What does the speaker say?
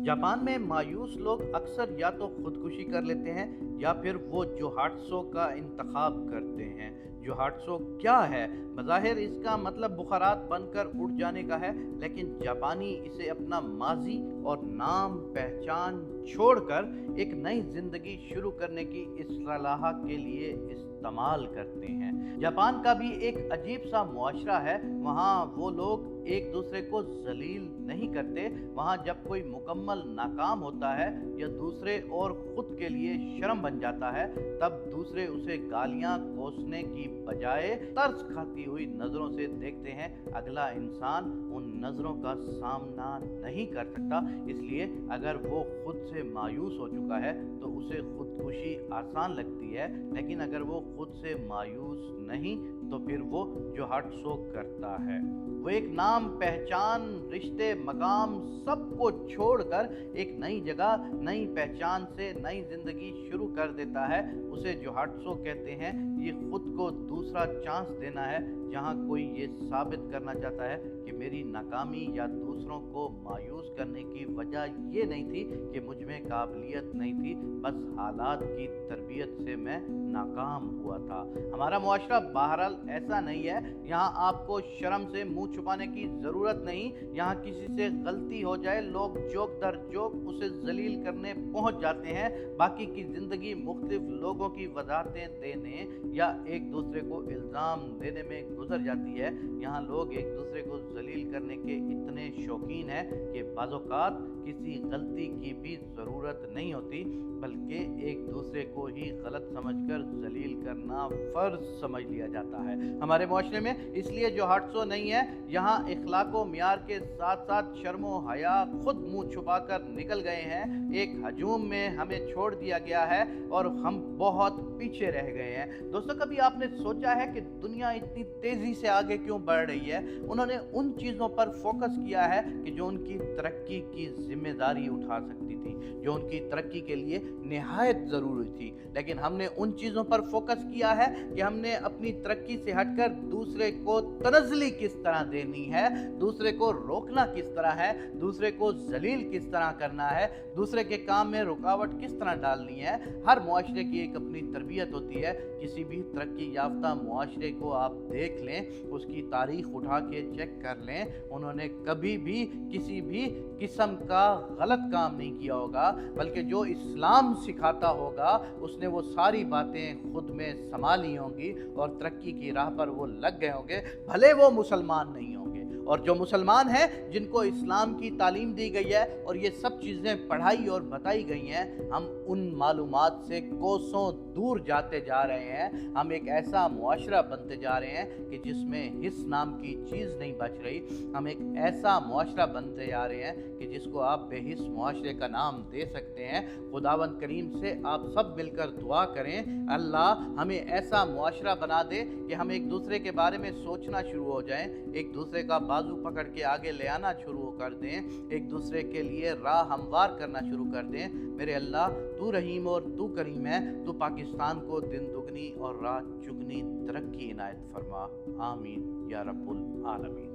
Japan में मायूस लोग अक्सर या तो खुदकुशी कर लेते हैं या फिर वो जोहाट्सो का इंतखाब करते हैं। जोहाट्सो क्या है? बज़ाहिर इसका मतलब बुखारात बनकर उड़ जाने का है, लेकिन जापानी इसे अपना माजी और नाम पहचान छोड़कर एक नई जिंदगी शुरू करने की इस्लाह के लिए इस्तेमाल करते हैं। जापान का भी एक अजीब सा मुआशरा है। वहाँ वो लोग एक दूसरे को जलील नहीं करते। वहाँ जब कोई मुकम्मल नाकाम होता है या दूसरे और खुद के लिए शर्म बन जाता है, तब दूसरे उसे गालियां कोसने की बजाय तरस खाती हुई नजरों से देखते हैं। अगला इंसान उन नजरों का सामना नहीं कर सकता, इसलिए अगर वो खुद से मायूस हो चुका है तो उसे खुदकुशी आसान लगती है, लेकिन अगर वो खुद से मायूस नहीं तो फिर वो जोहाट्सो करता है। वो एक नाम पहचान, रिश्ते, मकाम सबको छोड़कर एक नई जगह, नई पहचान से नई जिंदगी शुरू कर देता है। उसे जोहाट्सो कहते हैं। ये खुद को दूसरा चांस देना है, जहाँ कोई ये साबित करना चाहता है कि मेरी नाकामी या दूसरों को मायूस करने की वजह ये नहीं थी कि मुझ में काबिलियत नहीं थी, बस हालात की तरबियत से मैं नाकाम हुआ था। हमारा मुआशरा बहरहाल ऐसा नहीं है। यहाँ आपको शर्म से मुंह छुपाने की ज़रूरत नहीं। यहाँ किसी से गलती हो जाए, लोग जोक दर जोक उसे जलील करने पहुँच जाते हैं। बाकी की ज़िंदगी मुख्तलिफ लोगों की वजाहतें देने या एक दूसरे को इल्ज़ाम देने में गुजर जाती है। यहाँ लोग एक दूसरे को जलील करने के इतने शौकीन हैं कि बाज़-औक़ात किसी गलती की भी ज़रूरत नहीं होती, बल्कि एक दूसरे को ही गलत समझकर जलील करना फ़र्ज समझ लिया जाता है हमारे मुआशरे में। इसलिए जोहाट्सो नहीं है। यहाँ इखलाक व मियार के साथ साथ शर्म व हया खुद मुंह छुपाकर निकल गए हैं। एक हजूम में हमें छोड़ दिया गया है और हम बहुत पीछे रह गए हैं। दोस्तों, कभी आपने सोचा है कि दुनिया इतनी तेज़ी से आगे क्यों बढ़ रही है? उन्होंने उन चीज़ों पर फोकस किया है कि जो उनकी तरक्की की जिम्मेदारी उठा सकती थी, जो उनकी तरक्की के लिए निहायत ज़रूरी थी। लेकिन हमने उन चीज़ों पर फोकस किया है कि हमने अपनी तरक्की से हटकर दूसरे को तनज़ली किस तरह देनी है, दूसरे को रोकना किस तरह है, दूसरे को जलील किस तरह करना है, दूसरे के काम में रुकावट किस तरह डालनी है। हर मुआशरे की एक अपनी तरबियत होती है। किसी भी तरक्की याफ्ता मुआशरे को आप देख लें, उसकी तारीख उठा के चेक कर लें, उन्होंने कभी भी किसी भी किस्म का गलत काम नहीं किया होगा, बल्कि जो इस्लाम सिखाता होगा उसने वो सारी बातें खुद में संभाली होंगी और तरक्की की राह पर वो लग गए होंगे, भले वो मुसलमान नहीं होंगे। और जो मुसलमान हैं, जिनको इस्लाम की तालीम दी गई है और ये सब चीज़ें पढ़ाई और बताई गई हैं, हम उन मालूमात से कोसों दूर जाते जा रहे हैं। हम एक ऐसा मुआशरा बनते जा रहे हैं कि जिसमें हिस्स नाम की चीज़ नहीं बच रही। हम एक ऐसा मुआशरा बनते जा रहे हैं कि जिसको आप बेहिस मुआशरे का नाम दे सकते हैं। खुदावंद करीम से आप सब मिलकर दुआ करें, अल्लाह हमें ऐसा मुआशरा बना दे कि हम एक दूसरे के बारे में सोचना शुरू हो जाएं, एक दूसरे का बाजू पकड़ के आगे ले आना शुरू कर दें, एक दूसरे के लिए राह हमवार करना शुरू कर दें। मेरे अल्लाह, तू रहीम और तू करीम है। तू पाकिस्तान को दिन दुगनी और रात चुगनी तरक्की इनायत फरमा। आमीन या रब्बुल आलमीन।